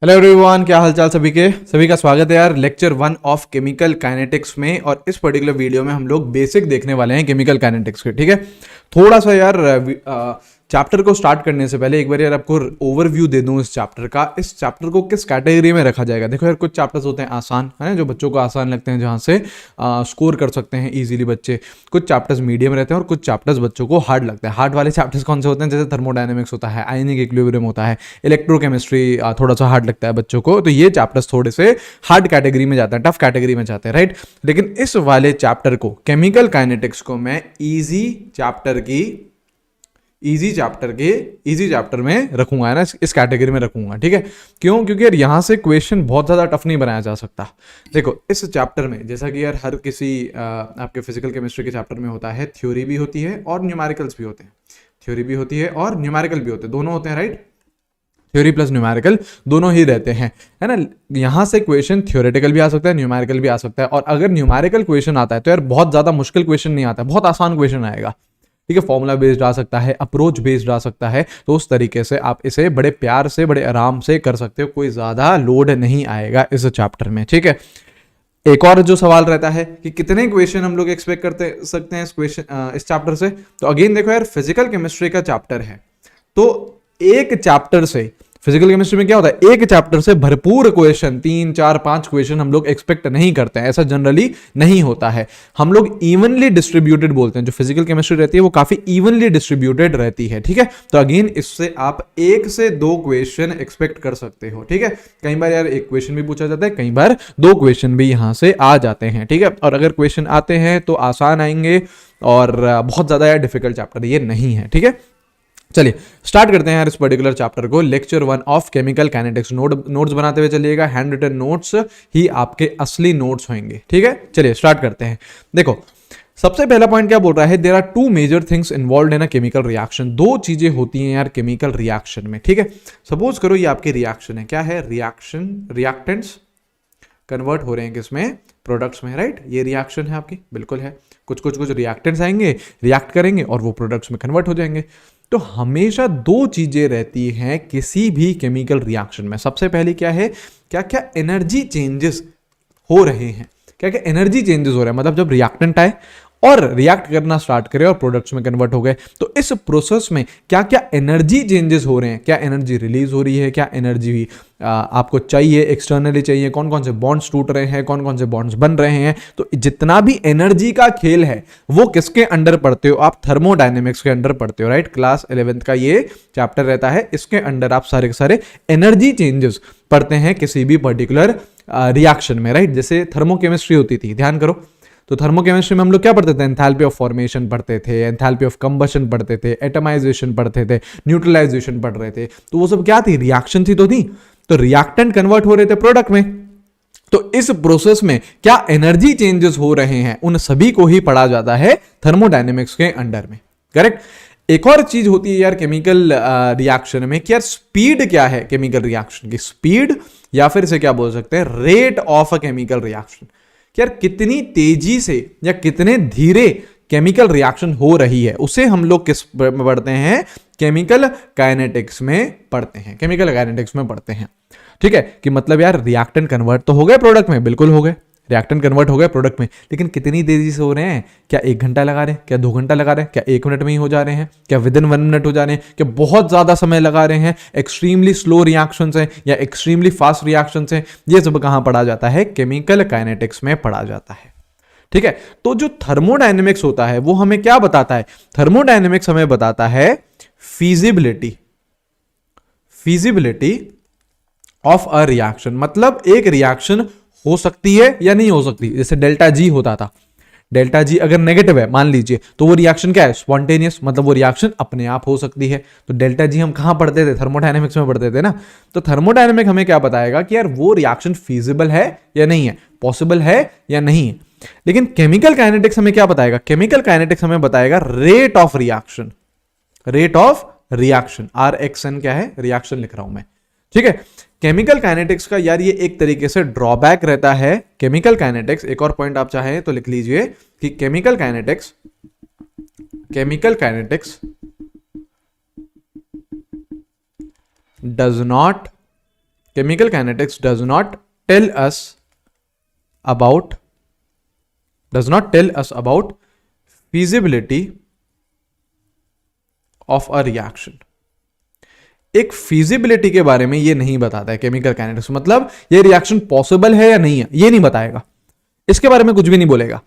Hello everyone, क्या हालचाल सभी का स्वागत है यार लेक्चर 1 ऑफ केमिकल काइनेटिक्स में। और इस पर्टिकुलर वीडियो में हम लोग बेसिक देखने वाले हैं केमिकल काइनेटिक्स के। ठीक है, थोड़ा सा यार चैप्टर को स्टार्ट करने से पहले एक बार यार आपको ओवरव्यू दे दूं इस चैप्टर का। इस चैप्टर को किस कैटेगरी में रखा जाएगा? देखो यार, कुछ चैप्टर्स होते हैं आसान, है जो बच्चों को आसान लगते हैं, जहाँ से स्कोर कर सकते हैं इजीली बच्चे। कुछ चैप्टर्स मीडियम रहते हैं और कुछ चैप्टर्स बच्चों को हार्ड लगते हैं। हार्ड वाले चैप्टर्स कौन से होते हैं? जैसे थर्मोडायनेमिक्स होता है, आयनिक इक्विलिब्रियम होता है, इलेक्ट्रोकेमिस्ट्री थोड़ा सा हार्ड लगता है बच्चों को, तो ये चैप्टर्स थोड़े से हार्ड कैटेगरी में जाते हैं, टफ कैटेगरी में जाते हैं, राइट। लेकिन इस वाले चैप्टर को, केमिकल काइनेटिक्स को, मैं इजी चैप्टर में रखूंगा, है ना, इस कैटेगरी में रखूंगा। ठीक है, क्यों? क्योंकि यार यहां से क्वेश्चन बहुत ज्यादा टफ नहीं बनाया जा सकता। देखो इस चैप्टर में, जैसा कि यार हर किसी आपके फिजिकल केमिस्ट्री के चैप्टर में होता है, थ्योरी भी होती है और न्यूमेरिकल्स भी होते हैं। थ्योरी भी होती है और न्यूमेरिकल भी होते हैं, दोनों होते हैं, राइट। थ्योरी प्लस न्यूमेरिकल दोनों ही रहते हैं, है ना। यहां से क्वेश्चन थ्योरेटिकल भी आ सकता है, न्यूमेरिकल भी आ सकता है। और अगर न्यूमेरिकल क्वेश्चन आता है तो यार बहुत ज्यादा मुश्किल क्वेश्चन नहीं आता है, बहुत आसान क्वेश्चन आएगा। ठीक है, फॉर्मूला बेस्ड आ सकता है, अप्रोच बेस्ड आ सकता है, तो उस तरीके से आप इसे बड़े प्यार से, बड़े आराम से कर सकते हो, कोई ज्यादा लोड नहीं आएगा इस चैप्टर में। ठीक है, एक और जो सवाल रहता है कि कितने क्वेश्चन हम लोग एक्सपेक्ट करते सकते हैं इस चैप्टर से। तो अगेन देखो यार, फिजिकल केमिस्ट्री का चैप्टर है, तो एक चैप्टर से, फिजिकल केमिस्ट्री में क्या होता है, एक चैप्टर से भरपूर क्वेश्चन, 3 4 5 क्वेश्चन हम लोग एक्सपेक्ट नहीं करते हैं, ऐसा जनरली नहीं होता है। हम लोग इवनली डिस्ट्रीब्यूटेड बोलते हैं, जो फिजिकल केमिस्ट्री रहती है वो काफी इवनली डिस्ट्रीब्यूटेड रहती है। ठीक है, तो अगेन इससे आप 1 से 2 क्वेश्चन एक्सपेक्ट कर सकते हो। ठीक है, कई बार यार 1 क्वेश्चन भी पूछा जाता है, कई बार 2 क्वेश्चन भी यहां से आ जाते हैं। ठीक है, और अगर क्वेश्चन आते हैं तो आसान आएंगे, और बहुत ज्यादा यार डिफिकल्ट चैप्टर ये नहीं है। ठीक है, चलिए स्टार्ट करते हैं यार इस पर्टिकुलर चैप्टर को। Lecture 1 of chemical kinetics. Notes बनाते हुए चलिएगा, हैंड रिटन नोट्स ही आपके असली नोट्स होंगे। ठीक है, चलिए स्टार्ट करते हैं। देखो सबसे पहला पॉइंट क्या बोल रहा है, there are 2 major things involved in a chemical reaction. 2 चीजें होती हैं यार केमिकल रिएक्शन में। ठीक है, सपोज करो ये आपकी रिएक्शन है, क्या है, रिएक्टेंट्स कन्वर्ट हो रहे हैं किसमें, प्रोडक्ट्स में, राइट। ये रिएक्शन है आपकी, बिल्कुल है। कुछ रिएक्टेंट्स आएंगे, रिएक्ट करेंगे और वो प्रोडक्ट्स में कन्वर्ट हो जाएंगे। तो हमेशा 2 चीजें रहती हैं किसी भी केमिकल रिएक्शन में। सबसे पहली क्या है, क्या क्या एनर्जी चेंजेस हो रहे हैं, क्या क्या एनर्जी चेंजेस हो रहे हैं, मतलब जब रिएक्टेंट आए और रिएक्ट करना स्टार्ट करे और प्रोडक्ट्स में कन्वर्ट हो गए, तो इस प्रोसेस में क्या क्या एनर्जी चेंजेस हो रहे हैं, क्या एनर्जी रिलीज हो रही है, क्या एनर्जी आपको चाहिए, एक्सटर्नली चाहिए, कौन कौन से बॉन्ड्स टूट रहे हैं, कौन कौन से बॉन्ड्स बन रहे हैं। तो जितना भी एनर्जी का खेल है वो किसके अंडर पढ़ते हो आप, थर्मोडायनेमिक्स के अंडर पढ़ते हो, राइट। क्लास 11th का ये चैप्टर रहता है, इसके अंडर आप सारे के सारे एनर्जी चेंजेस पढ़ते हैं किसी भी पर्टिकुलर रिएक्शन में, राइट। जैसे थर्मोकेमिस्ट्री होती थी, ध्यान करो, तो थर्मोकेमिस्ट्री में हम लोग क्या पढ़ते थे, एंथैल्पी ऑफ फॉर्मेशन पढ़ते थे, एंथैल्पी ऑफ कंबशन पढ़ते थे, एटमाइजेशन पढ़ते थे, न्यूट्रलाइजेशन पढ़ रहे थे। तो वो सब क्या थी, रिएक्शन थी, तो रिएक्टेंट कन्वर्ट हो रहे थे प्रोडक्ट में। तो इस प्रोसेस में क्या एनर्जी चेंजेस हो रहे हैं, उन सभी को ही पढ़ा जाता है थर्मोडायनेमिक्स के अंडर में, करेक्ट। एक और चीज होती है यार केमिकल रिएक्शन में कि यार स्पीड क्या है केमिकल रिएक्शन की, स्पीड, या फिर इसे क्या बोल सकते हैं, rate of a chemical reaction. यार कितनी तेजी से या कितने धीरे केमिकल रिएक्शन हो रही है, उसे हम लोग किस में पढ़ते हैं, केमिकल काइनेटिक्स में पढ़ते हैं, केमिकल काइनेटिक्स में पढ़ते हैं। ठीक है, कि मतलब यार रिएक्टेंट कन्वर्ट तो हो गए प्रोडक्ट में, बिल्कुल हो गए, रिएक्टेंट कन्वर्ट हो गए प्रोडक्ट में, लेकिन कितनी तेजी से हो रहे हैं, क्या 1 घंटा लगा रहे हैं, क्या 2 घंटा लगा रहे हैं, क्या 1 मिनट में ही हो जा रहे हैं, क्या विदिन 1 मिनट हो जा रहे हैं, क्या बहुत ज्यादा समय लगा रहे हैं, एक्सट्रीमली स्लो रिएक्शंस हैं या एक्सट्रीमली फास्ट रिएक्शंस हैं, ये सब कहां पढ़ा जाता है, केमिकल काइनेटिक्स में पढ़ा जाता है। ठीक है, तो जो थर्मोडायनेमिक्स होता है वो हमें क्या बताता है, थर्मोडायनेमिक्स हमें बताता है फिजिबिलिटी ऑफ अ रिएक्शन। मतलब एक रिएक्शन हो सकती है या नहीं हो सकती। जैसे डेल्टा जी होता था, डेल्टा जी अगर नेगेटिव है मान लीजिए, तो वो रिएक्शन क्या है, स्पॉन्टेनियस, मतलब वो रिएक्शन अपने आप हो सकती है। तो डेल्टा जी हम कहां पढ़ते थे, थर्मोडायनेमिक्स में पढ़ते थे ना। तो थर्मोडायनेमिक हमें क्या बताएगा कि यार वो रिएक्शन फीजिबल है या नहीं है, पॉसिबल है या नहीं है। लेकिन केमिकल काइनेटिक्स हमें क्या बताएगा, केमिकल काइनेटिक्स हमें बताएगा रेट ऑफ रिएक्शन, RxN क्या है, रिएक्शन लिख रहा हूं मैं। ठीक है, केमिकल काइनेटिक्स का यार ये एक तरीके से ड्रॉबैक रहता है। केमिकल काइनेटिक्स, एक और पॉइंट आप चाहें तो लिख लीजिए कि chemical kinetics does not chemical kinetics does not tell us about feasibility of a reaction. एक feasibility के बारे में ये नहीं बताता है केमिकल काइनेटिक्स, मतलब ये रिएक्शन पॉसिबल है या नहीं है ये नहीं बताएगा, इसके बारे में कुछ भी नहीं बोलेगा,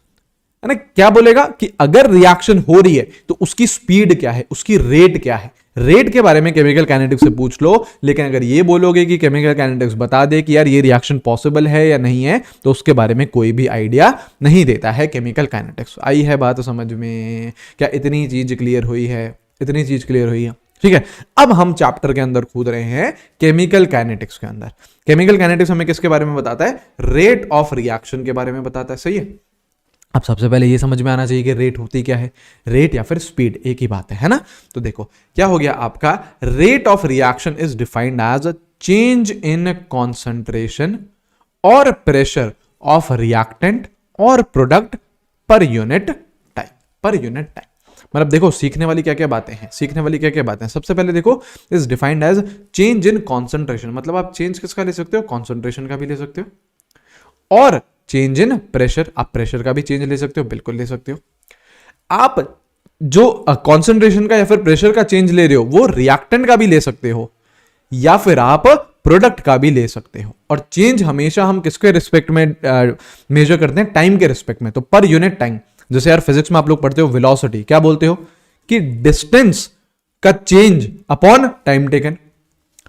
है ना। क्या बोलेगा कि अगर रिएक्शन हो रही है तो उसकी स्पीड क्या है, उसकी रेट क्या है, रेट के बारे में केमिकल काइनेटिक्स से पूछ लो। लेकिन अगर ये बोलोगे कि केमिकल काइनेटिक्स बता दे कि यार ये रिएक्शन पॉसिबल है या नहीं है, तो उसके बारे में कोई भी आइडिया नहीं देता है केमिकल काइनेटिक्स। आई है बात समझ में? क्या इतनी चीज क्लियर हुई है? इतनी चीज क्लियर हुई है, ठीक है। अब हम चैप्टर के अंदर कूद रहे हैं केमिकल काइनेटिक्स के अंदर। केमिकल काइनेटिक्स हमें किसके बारे में बताता है? रेट ऑफ रिएक्शन के बारे में बताता है, सही है। अब सबसे पहले ये समझ में आना चाहिए कि रेट होती क्या है, रेट या फिर स्पीड एक ही बात है ना। तो देखो क्या हो गया आपका, rate of reaction is defined as a change in concentration और प्रेशर ऑफ रिएक्टेंट और product per unit time, per unit time. मतलब देखो सीखने वाली क्या क्या बातें हैं, सीखने वाली क्या क्या बातें हैं। सबसे पहले देखो is defined as change in concentration, मतलब आप चेंज किसका ले सकते हो? कॉन्सेंट्रेशन का भी ले सकते हो। और चेंज इन प्रेशर, आप प्रेशर का भी चेंज ले सकते हो, बिल्कुल ले सकते हो। आप जो कॉन्सेंट्रेशन का या फिर प्रेशर का चेंज ले रहे हो वो रिएक्टेंट का भी ले सकते हो, या फिर आप प्रोडक्ट का भी ले सकते हो। और चेंज हमेशा हम किसके रिस्पेक्ट में मेजर करते हैं? टाइम के रिस्पेक्ट में, तो पर यूनिट टाइम। जैसे यार फिजिक्स में आप लोग पढ़ते हो वेलोसिटी, क्या बोलते हो कि डिस्टेंस का चेंज अपॉन टाइम टेकन,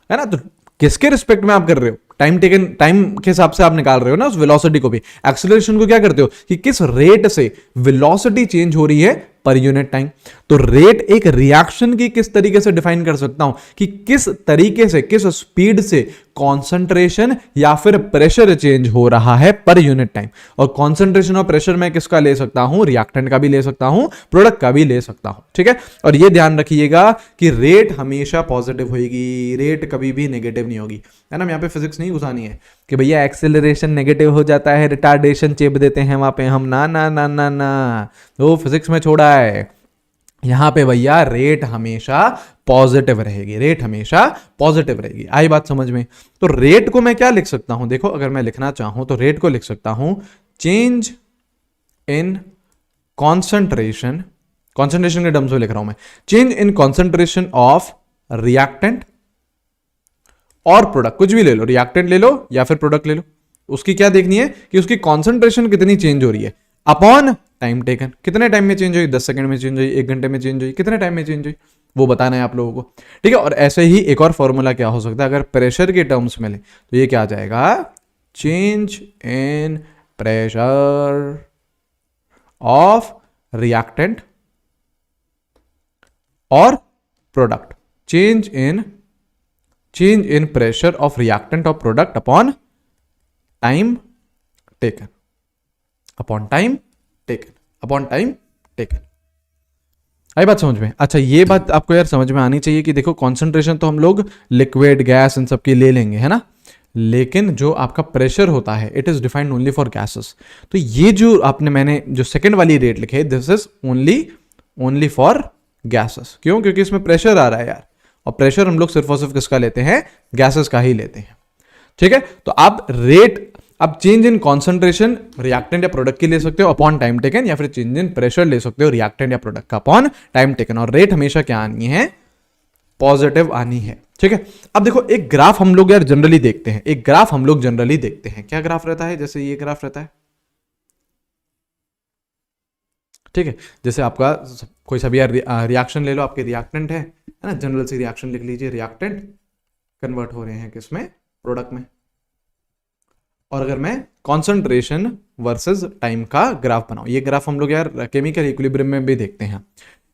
है ना। तो किसके रिस्पेक्ट में आप कर रहे हो? टाइम टेकन, टाइम के हिसाब से आप निकाल रहे हो ना उस वेलोसिटी को भी। एक्सेलरेशन को क्या करते हो कि किस रेट से वेलोसिटी चेंज हो रही है पर यूनिट टाइम। तो रेट एक रिएक्शन की किस तरीके से डिफाइन कर सकता हूं कि किस तरीके से, किस स्पीड से कॉन्सेंट्रेशन या फिर प्रेशर चेंज हो रहा है पर यूनिट टाइम। और कॉन्सेंट्रेशन और प्रेशर मैं किसका ले सकता हूं? रिएक्टेंट का भी ले सकता हूं, प्रोडक्ट का भी ले सकता हूं, ठीक है। और यह ध्यान रखिएगा कि रेट हमेशा पॉजिटिव होगी, रेट कभी भी नेगेटिव नहीं होगी, है ना। यहां पे फिजिक्स नहीं घुसानी है कि भैया एक्सेलरेशन नेगेटिव हो जाता है, रिटार्डेशन चेप देते हैं वहां पे हम, ना ना ना ना ना, वो फिजिक्स में छोड़ा है। यहां पे भैया रेट हमेशा पॉजिटिव रहेगी, रेट हमेशा पॉजिटिव रहेगी। आई बात समझ में? तो रेट को मैं क्या लिख सकता हूं? देखो अगर मैं लिखना चाहूं तो रेट को लिख सकता हूं चेंज इन कॉन्सेंट्रेशन, कॉन्सेंट्रेशन के टर्म्स में लिख रहा हूं मैं, change in concentration of reactant और प्रोडक्ट। कुछ भी ले लो, रिएक्टेंट ले लो या फिर प्रोडक्ट ले लो, उसकी क्या देखनी है कि उसकी कॉन्सेंट्रेशन कितनी चेंज हो रही है अपॉन टाइम टेकन। कितने टाइम में चेंज हुई? 10 सेकंड में चेंज हुई, 1 घंटे में चेंज हुई, कितने टाइम में चेंज हुई वो बताना है आप लोगों को, ठीक है। और ऐसे ही एक और फॉर्मूला क्या हो सकता है अगर प्रेशर के टर्म्स में ले, तो ये क्या आ जाएगा? Change in pressure of reactant और product, change in pressure of reactant और product upon time taken, upon time taken. आई बात समझ में? अच्छा ये बात आपको यार समझ में आनी चाहिए कि देखो कॉन्सेंट्रेशन तो हम लोग लिक्विड, गैस इन सब की ले लेंगे, है ना। लेकिन जो आपका प्रेशर होता है it is defined only for gases. तो ये जो मैंने जो सेकंड वाली रेट लिखे, this is only for gases. क्यों? क्योंकि इसमें प्रेशर आ रहा है यार, और प्रेशर हम लोग सिर्फ और सिर्फ किसका लेते हैं? गैसेस का ही लेते हैं, ठीक है। तो आप रेट, आप चेंज इन कॉन्सेंट्रेशन रिएक्टेंट या प्रोडक्ट की ले सकते हो अपॉन टाइम टेकन, या फिर चेंज इन प्रेशर ले सकते हो रिएक्टेंट या प्रोडक्ट का अपॉन टाइम टेकन। और रेट हमेशा क्या आनी है? पॉजिटिव आनी है, ठीक है। अब देखो एक ग्राफ हम लोग यार जनरली देखते हैं, एक ग्राफ हम लोग जनरली देखते हैं। क्या ग्राफ रहता है? जैसे ये ग्राफ रहता है, ठीक है। जैसे आपका कोई सा भी रिएक्शन ले लो, आपके रिएक्टेंट है ना, जनरल सी रिएक्शन लिख लीजिए, रिएक्टेंट कन्वर्ट हो रहे हैं किसमें? प्रोडक्ट में। और अगर मैं कॉन्सेंट्रेशन वर्सेस टाइम का ग्राफ बनाऊं, ये ग्राफ हम लोग यार केमिकल इक्विलिब्रियम में भी देखते हैं।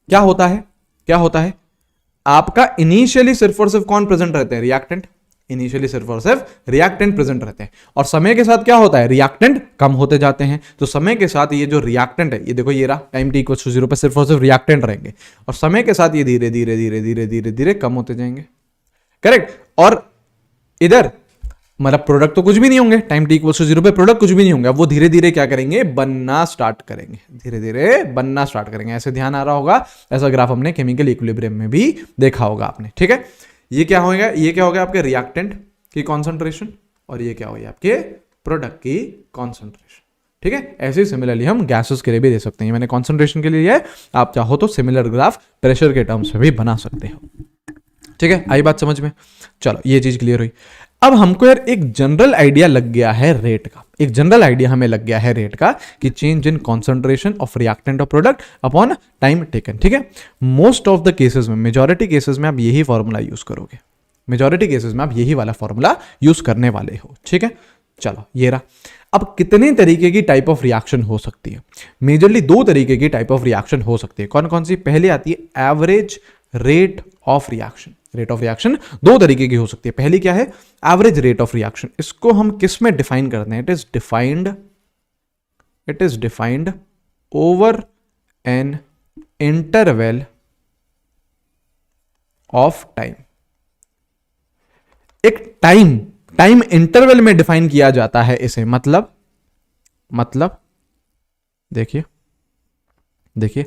क्या होता है आपका इनिशियली सिर्फ और सिर्फ कौन प्रेजेंट रहते हैं? रिएक्टेंट। इनिशियली सिर्फ और सिर्फ रिएक्टेंट प्रेजेंट रहते हैं, और समय के साथ क्या होता है? रिएक्टेंट कम होते जाते हैं। तो समय के साथ ये जो रिएक्टेंट है, ये देखो ये रहा, टाइम t = 0 पे सिर्फ और सिर्फ रिएक्टेंट रहेंगे, और समय के साथ ये धीरे धीरे धीरे धीरे धीरे धीरे कम होते जाएंगे, करेक्ट। और इधर मतलब प्रोडक्ट तो कुछ भी नहीं होंगे, टाइम t = 0 पे प्रोडक्ट कुछ भी नहीं होंगे। अब वो धीरे धीरे क्या करेंगे? बनना स्टार्ट करेंगे, धीरे धीरे बनना स्टार्ट करेंगे। ऐसे ध्यान आ रहा होगा, ऐसा ग्राफ हमने केमिकल इक्विलिब्रियम में भी देखा होगा आपने, ठीक है। ये क्या होगा? ये क्या होगा? आपके रिएक्टेंट, की कॉन्सेंट्रेशन और ये क्या हुई आपके प्रोडक्ट की कॉन्सेंट्रेशन। ठीक है, ऐसे ही सिमिलरली हम गैसेस के लिए भी दे सकते हैं। मैंने कॉन्सेंट्रेशन के लिए लिया है, आप चाहो तो सिमिलर ग्राफ प्रेशर के टर्म्स में भी बना सकते हो। ठीक है, आई बात समझ में? चलो ये चीज क्लियर हुई। अब हमको यार एक जनरल आइडिया लग गया है रेट का, एक जनरल आइडिया हमें लग गया है रेट का कि change in concentration of reactant of product upon time taken. ठीक है, मोस्ट ऑफ द केसेस में, मेजॉरिटी केसेस में आप यही फॉर्मूला यूज करोगे, मेजॉरिटी केसेस में आप यही वाला फॉर्मूला यूज करने वाले हो। ठीक है, चलो ये रहा। अब कितने तरीके की टाइप ऑफ रिएक्शन हो सकती है? मेजरली दो तरीके की टाइप ऑफ रिएक्शन हो सकती है। कौन कौन सी? पहले आती है average rate of reaction. Rate of reaction दो तरीके की हो सकती है। पहली क्या है? Average rate of reaction. इसको हम किस में डिफाइन करते हैं? It is defined over an interval of time. एक टाइम इंटरवल में डिफाइन किया जाता है इसे। मतलब देखिए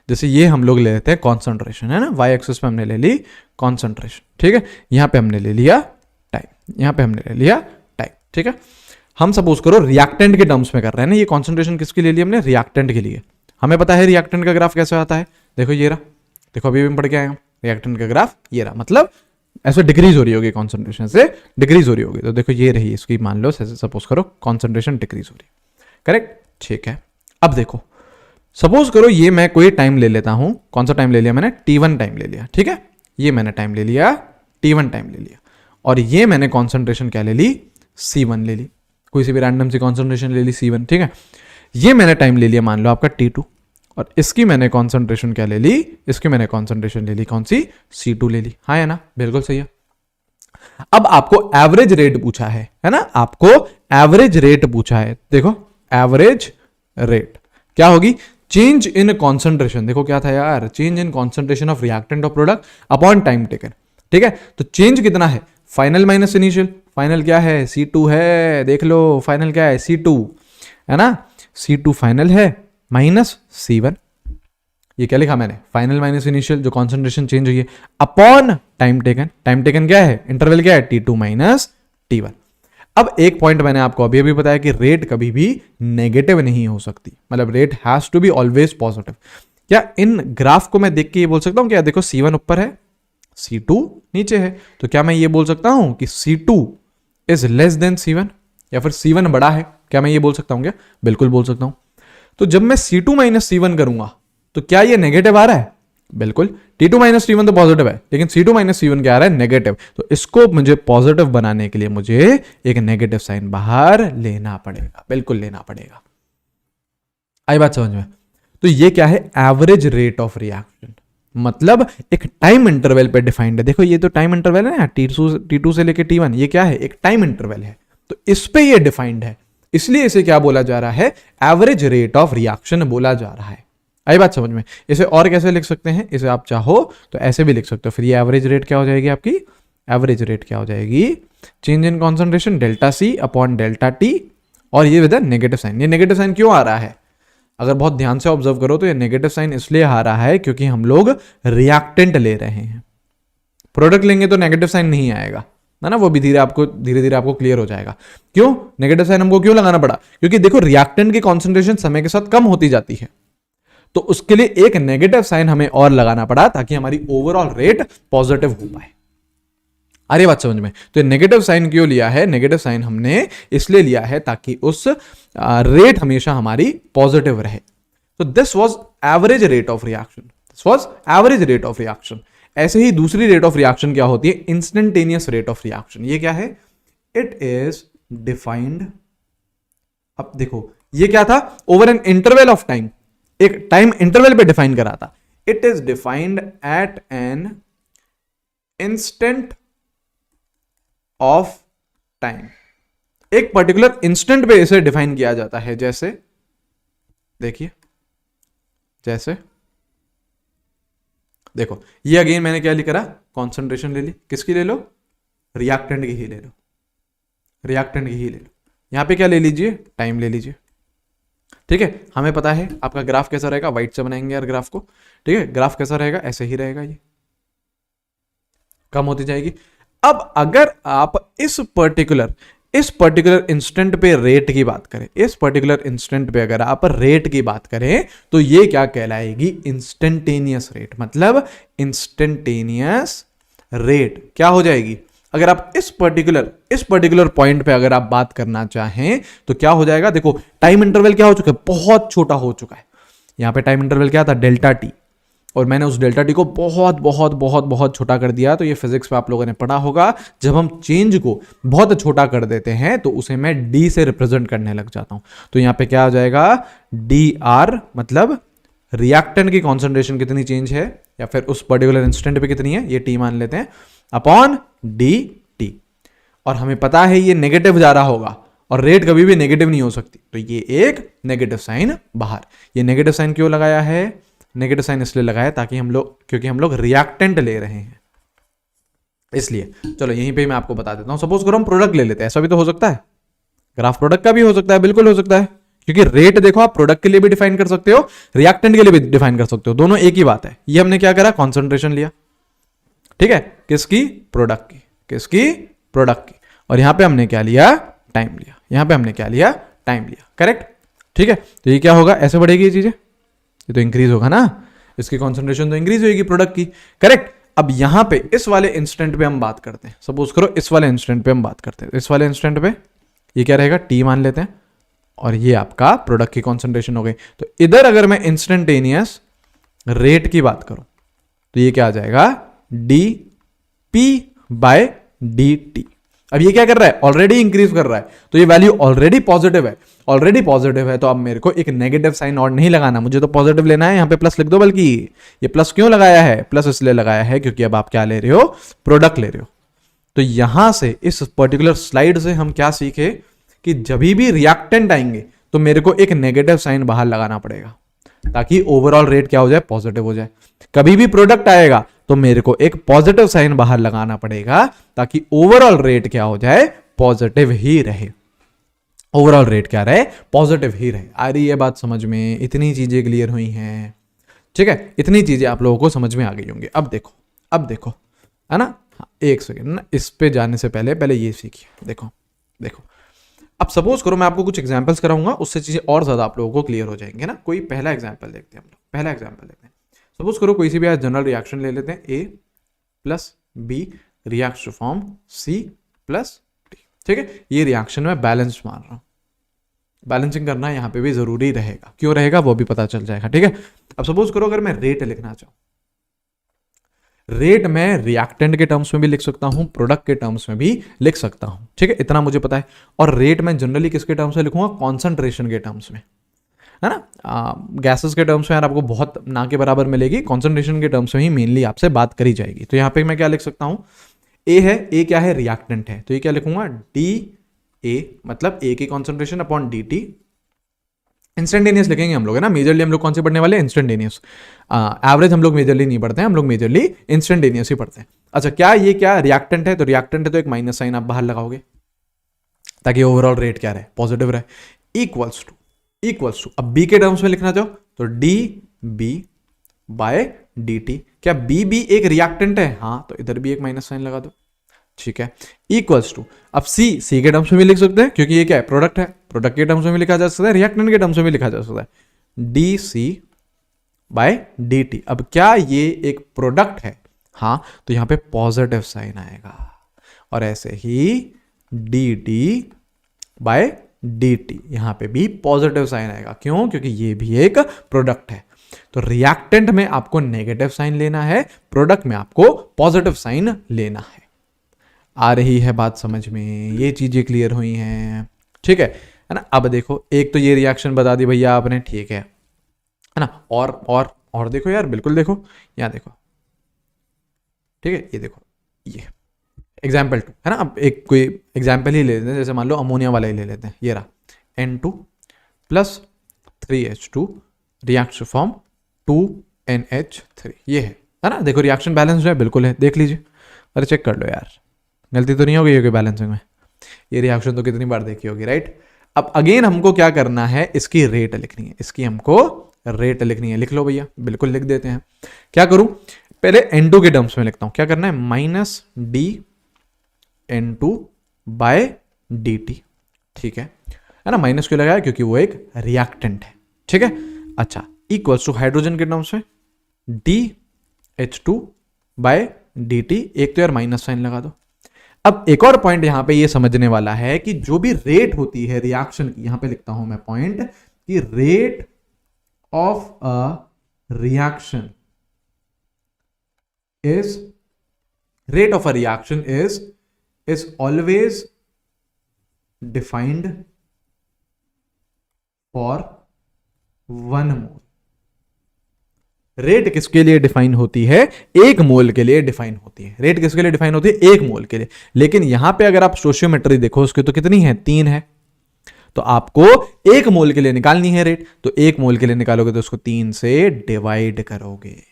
जैसे ये हम लोग ले लेते हैं कॉन्सेंट्रेशन, है ना, वाई एक्सिस पे हमने ले ली कॉन्सेंट्रेशन। ठीक है, यहां पे हमने ले लिया टाइम, यहां पे हमने ले लिया टाइम। ठीक है, हम सपोज करो रिएक्टेंट के टर्म्स में कर रहे हैं ना, ये कॉन्सेंट्रेशन किसके लिए लिया हमने? रिएक्टेंट के लिए। हमें पता है रिएक्टेंट का ग्राफ कैसे आता है, देखो ये रहा, देखो अभी भी हम पढ़ के आए हैं, रिएक्टेंट का ग्राफ ये रहा। मतलब ऐसे डिक्रीज हो रही होगी, कॉन्सेंट्रेशन से डिक्रीज हो रही होगी। तो देखो ये रही इसकी, मान लो सपोज करो कॉन्सेंट्रेशन डिक्रीज हो रही है, करेक्ट? ठीक है, अब देखो सपोज करो ये मैं कोई टाइम ले लेता हूं। कौन सा टाइम ले लिया मैंने? T1 टाइम ले लिया। ठीक है, ये मैंने टाइम ले लिया T1 टाइम ले लिया, और ये मैंने कॉन्सेंट्रेशन क्या ले ली? C1 ले ली, कोई सी भी रैंडम सी कॉन्सेंट्रेशन ले ली C1। ठीक है, ये मैंने टाइम ले लिया मान लो आपका T2, और इसकी मैंने कॉन्सेंट्रेशन क्या ले ली? इसकी मैंने कॉन्सेंट्रेशन ले ली कौन सी? C2 ले ली। हाँ है ना, बिल्कुल सही है। अब आपको एवरेज रेट पूछा है ना, आपको एवरेज रेट पूछा है। देखो एवरेज रेट क्या होगी? Change in concentration. देखो क्या था यार? Change in concentration of reactant of product upon time taken. ठीक है, तो चेंज कितना है? Final minus initial. फाइनल क्या है? C2 है, देख लो फाइनल क्या है? C2 है ना, C2 फाइनल है माइनस C1। ये क्या लिखा मैंने? फाइनल माइनस इनिशियल, जो कॉन्सेंट्रेशन चेंज हुई है, upon time taken. Time taken क्या है? इंटरवल क्या है? T2 minus T1। अब एक पॉइंट मैंने आपको अभी अभी बताया कि रेट कभी भी नेगेटिव नहीं हो सकती, मतलब rate has to be always positive. क्या इन ग्राफ को मैं देख के ये बोल सकता हूं क्या? देखो C1 ऊपर है, C2 नीचे है, तो क्या मैं ये बोल सकता हूं कि C2 is less than C1, या फिर C1 बड़ा है? क्या मैं ये बोल सकता हूं क्या? बिल्कुल बोल सकता हूं। तो जब मैं C2 माइनस C1 करूंगा तो क्या ये नेगेटिव आ रहा है? बिल्कुल। T2 माइनस T1 तो पॉजिटिव है, लेकिन C2 माइनस C1 क्या आ रहा है? नेगेटिव। तो इसको मुझे पॉजिटिव बनाने के लिए मुझे एक नेगेटिव साइन बाहर लेना पड़ेगा, बिल्कुल लेना पड़ेगा। आई बात समझ में? तो ये क्या है? एवरेज रेट ऑफ रिएक्शन, मतलब एक टाइम इंटरवल पे डिफाइंड है। देखो ये तो टाइम इंटरवल है ना, T2 से लेके T1, ये क्या है? एक टाइम इंटरवल है, तो इस पे ये डिफाइंड है, इसलिए इसे क्या बोला जा रहा है? एवरेज रेट ऑफ रिएक्शन बोला जा रहा है। आई बात समझ में? इसे और कैसे लिख सकते हैं? इसे आप चाहो तो ऐसे भी लिख सकते हो। फिर ये एवरेज रेट क्या हो जाएगी आपकी? एवरेज रेट क्या हो जाएगी? Change in concentration delta C upon delta T, और ये विद नेगेटिव साइन। ये नेगेटिव साइन क्यों आ रहा है? अगर बहुत ध्यान से ऑब्जर्व करो तो ये नेगेटिव साइन इसलिए आ रहा है क्योंकि हम लोग रिएक्टेंट ले रहे हैं। प्रोडक्ट लेंगे तो नेगेटिव साइन नहीं आएगा, है ना, वो भी धीरे धीरे आपको क्लियर हो जाएगा। क्यों नेगेटिव साइन हमको क्यों लगाना पड़ा? क्योंकि देखो रिएक्टेंट की कॉन्सेंट्रेशन समय के साथ कम होती जाती है, तो उसके लिए एक नेगेटिव साइन हमें और लगाना पड़ा ताकि हमारी ओवरऑल रेट पॉजिटिव हो पाए। अरे बात समझ में? तो नेगेटिव साइन क्यों लिया है? नेगेटिव साइन हमने इसलिए लिया है ताकि उस रेट हमेशा हमारी पॉजिटिव रहे। तो this was average rate of reaction, this was average rate of reaction. ऐसे ही दूसरी रेट ऑफ रिएक्शन क्या होती है? Instantaneous rate of reaction. ये क्या है? इट इज डिफाइंड, अब देखो ये क्या था? Over an interval of time, एक टाइम इंटरवल पे डिफाइन करा था। It is defined at an instant of time, एक पर्टिकुलर इंस्टेंट पे इसे डिफाइन किया जाता है। जैसे देखिए, जैसे देखो ये अगेन मैंने क्या लिख रहा? कॉन्सेंट्रेशन ले ली, किसकी ले लो? रिएक्टेंट की ही ले लो, रिएक्टेंट की ही ले लो। यहां पे क्या ले लीजिए? टाइम ले लीजिए। ठीक है, हमें पता है आपका ग्राफ कैसा रहेगा, व्हाइट से बनाएंगे यार ग्राफ को। ठीक है, ग्राफ कैसा रहेगा? ऐसे ही रहेगा, ये कम होती जाएगी। अब अगर आप इस पर्टिकुलर इंस्टेंट पे रेट की बात करें, इस पर्टिकुलर इंस्टेंट पे अगर आप रेट की बात करें तो ये क्या कहलाएगी, इंस्टेंटेनियस रेट। मतलब इंस्टेंटेनियस रेट क्या हो जाएगी, अगर आप इस पर्टिकुलर पॉइंट पे अगर आप बात करना चाहें तो क्या हो जाएगा। देखो टाइम इंटरवल क्या हो चुका है, बहुत छोटा हो चुका है। यहां पे टाइम इंटरवल क्या था, डेल्टा टी, और मैंने उस डेल्टा टी को बहुत बहुत बहुत बहुत छोटा कर दिया। तो ये फिजिक्स में आप लोगों ने पढ़ा होगा, जब हम चेंज को बहुत छोटा कर देते हैं तो उसे मैं डी से रिप्रेजेंट करने लग जाता हूं। तो यहां पे क्या हो जाएगा, डी आर, मतलब रिएक्टेंट की कॉन्सेंट्रेशन कितनी चेंज है या फिर उस पर्टिकुलर इंस्टेंट पे कितनी है, ये टी मान लेते हैं, अपॉन डी टी। और हमें पता है ये नेगेटिव जा रहा होगा और रेट कभी भी नेगेटिव नहीं हो सकती, तो ये एक नेगेटिव साइन बाहर। ये नेगेटिव साइन क्यों लगाया है, नेगेटिव साइन इसलिए लगाया ताकि हम लोग, क्योंकि हम लोग रिएक्टेंट ले रहे हैं इसलिए। चलो यहीं पे मैं आपको बता देता हूं, सपोज करो हम प्रोडक्ट ले लेते हैं, ऐसा भी तो हो सकता है, ग्राफ प्रोडक्ट का भी हो सकता है, बिल्कुल हो सकता है, क्योंकि रेट देखो आप प्रोडक्ट के लिए भी डिफाइन कर सकते हो, रिएक्टेंट के लिए भी डिफाइन कर सकते हो, दोनों एक ही बात है। ये हमने क्या करा, कॉन्सेंट्रेशन लिया, ठीक है, किसकी, प्रोडक्ट की, किसकी, प्रोडक्ट की, और यहां पे हमने क्या लिया, टाइम लिया, यहां पे हमने क्या लिया, टाइम लिया, करेक्ट, ठीक है। तो ये क्या होगा, ऐसे बढ़ेगी ये चीजें, ये तो इंक्रीज होगा ना, इसकी कॉन्सेंट्रेशन तो इंक्रीज होगी प्रोडक्ट की, करेक्ट। अब यहां पे इस वाले इंस्टेंट पे हम बात करते हैं, सपोज करो इस वाले इंस्टेंट पे हम बात करते हैं, इस वाले इंस्टेंट पे ये क्या रहेगा, टी मान लेते हैं, और ये आपका प्रोडक्ट की कॉन्सेंट्रेशन हो गई। तो इधर अगर मैं इंस्टेंटेनियस रेट की बात करूं तो ये क्या आ जाएगा, D P by D T. अब ये क्या कर रहा है, ऑलरेडी इंक्रीज कर रहा है, तो ये वैल्यू ऑलरेडी पॉजिटिव है, ऑलरेडी पॉजिटिव है, तो अब मेरे को एक नेगेटिव साइन और नहीं लगाना, मुझे तो पॉजिटिव लेना है, यहां पे प्लस लिख दो। बल्कि ये प्लस क्यों लगाया है, प्लस इसलिए लगाया है क्योंकि अब आप क्या ले रहे हो, प्रोडक्ट ले रहे हो। तो यहां से इस पर्टिकुलर स्लाइड से हम क्या सीखे कि जब भी रिएक्टेंट आएंगे तो मेरे को एक नेगेटिव साइन बाहर लगाना पड़ेगा ताकि ओवरऑल रेट क्या हो जाए, पॉजिटिव हो जाए। कभी भी प्रोडक्ट आएगा तो मेरे को एक पॉजिटिव साइन बाहर लगाना पड़ेगा ताकि ओवरऑल रेट क्या हो जाए, पॉजिटिव ही रहे, ओवरऑल रेट क्या रहे, पॉजिटिव ही रहे। आ रही है बात समझ में, इतनी चीजें क्लियर हुई हैं, ठीक है, इतनी चीजें आप लोगों को समझ में आ गई होंगी। अब देखो है ना, हाँ, एक सेकेंड ना, इस पे जाने से पहले ये सीखिए। देखो अब सपोज करो मैं आपको कुछ एग्जांपल्स कराऊंगा, उससे चीजें और ज्यादा आप लोगों को क्लियर हो जाएंगे ना। कोई पहला एग्जांपल देखते हैं हम लोग, पहला एग्जांपल देखते हैं। सपोज करो कोई सी भी आज जनरल रिएक्शन ले लेते हैं, A plus B reacts to form C plus D, ठीक है। ये रिएक्शन में बैलेंस मान रहा हूं, बैलेंसिंग करना यहां पे भी जरूरी रहेगा, क्यों रहेगा वो भी पता चल जाएगा, ठीक है। अब सपोज करो अगर मैं रेट लिखना चाहूं, रेट मैं रिएक्टेंट के टर्म्स में भी लिख सकता हूं, प्रोडक्ट के टर्म्स में भी लिख सकता हूं, ठीक है, इतना मुझे पता है। और रेट मैं जनरली किसके टर्म्स में लिखूंगा, कॉन्सेंट्रेशन के टर्म्स में, है ना। गैसेस के टर्म्स में यार आपको बहुत ना के बराबर मिलेगी, कॉन्सेंट्रेशन के टर्म्स में ही मेनली आपसे बात करी जाएगी। तो यहां पे मैं क्या लिख सकता हूं, ए है, ए क्या है, रिएक्टेंट है, तो ये क्या लिखूंगा, डी ए, मतलब ए की concentration upon D T. Instantaneous लिखेंगे हम लोग, है ना, मेजरली हम लोग कौन से पढ़ने वाले, इंस्टेंटेनियस। एवरेज हम लोग मेजरली नहीं पढ़ते हैं, हम लोग मेजरली इंस्टेंटेनियस ही पढ़ते हैं। अच्छा, क्या ये क्या रिएक्टेंट है, तो रिएक्टेंट है तो एक माइनस साइन आप बाहर लगाओगे ताकि ओवरऑल रेट क्या रहे, पॉजिटिव रहे। इक्वल्स टू अब बी के टर्म्स में लिखना चाहो तो D B by D T. क्या बी भी एक रिएक्टेंट है, हाँ, तो इधर भी एक माइनस साइन लगा दो, ठीक है। इक्वल्स टू अब सी के टर्म्स में भी लिख सकते हैं क्योंकि ये क्या है, प्रोडक्ट है, प्रोडक्ट के टर्म्स में भी लिखा जा सकता है, रिएक्टेंट के टर्म्स में भी लिखा जा सकता है, D C by D T. अब क्या ये एक प्रोडक्ट है, हाँ, तो यहां पे पॉजिटिव साइन आएगा, और ऐसे ही d d by D t, यहां पे भी पॉजिटिव साइन आएगा। क्यों, क्योंकि ये भी एक प्रोडक्ट है। तो रिएक्टेंट में आपको नेगेटिव साइन लेना है, प्रोडक्ट में आपको पॉजिटिव साइन लेना है। आ रही है बात समझ में, ये चीजें क्लियर हुई हैं, ठीक है ना। अब देखो, एक तो ये रिएक्शन बता दी भैया आपने, ठीक है ना। और देखो यार, बिल्कुल देखो, यहां देखो, ठीक है, ये देखो, ये एग्जाम्पल 2 है ना। अब एक कोई एग्जाम्पल ही ले लेते हैं, जैसे मान लो अमोनिया वाला ही ले लेते हैं, ये रहा N2 plus 3H2 reacts to form 2NH3, ये है ना। देखो रिएक्शन बैलेंस है, बिल्कुल है, देख लीजिए, अरे चेक कर लो यार, गलती तो नहीं हो गई होगी बैलेंसिंग में। ये रिएक्शन तो कितनी बार देखी होगी, राइट। अब अगेन हमको क्या करना है, इसकी रेट लिखनी है, इसकी हमको रेट लिखनी है। लिख लो भैया, बिल्कुल लिख देते हैं। क्या करूं, पहले N2 के टर्म्स में लिखता हूं, क्या करना है, माइनस डी N2/dt, ठीक है ना। माइनस क्यों लगाया, क्योंकि वो एक रिएक्टेंट है, ठीक है। अच्छा, इक्वल्स टू हाइड्रोजन के टर्म्स में DH2/dt, एक तो यार माइनस साइन लगा दो। अब एक और पॉइंट यहां पे ये समझने वाला है कि जो भी रेट होती है रिएक्शन की, यहां पे लिखता हूं मैं पॉइंट कि rate of a reaction is always defined for 1 mole. Rate किसके लिए डिफाइन होती है, 1 मोल के लिए डिफाइन होती है। रेट किसके लिए डिफाइन होती है, 1 मोल के लिए। लेकिन यहां पे अगर आप स्टोशियोमेट्री देखो उसकी तो कितनी है, 3 है। तो आपको 1 मोल के लिए निकालनी है रेट, तो 1 मोल के लिए निकालोगे तो उसको 3 से डिवाइड करोगे।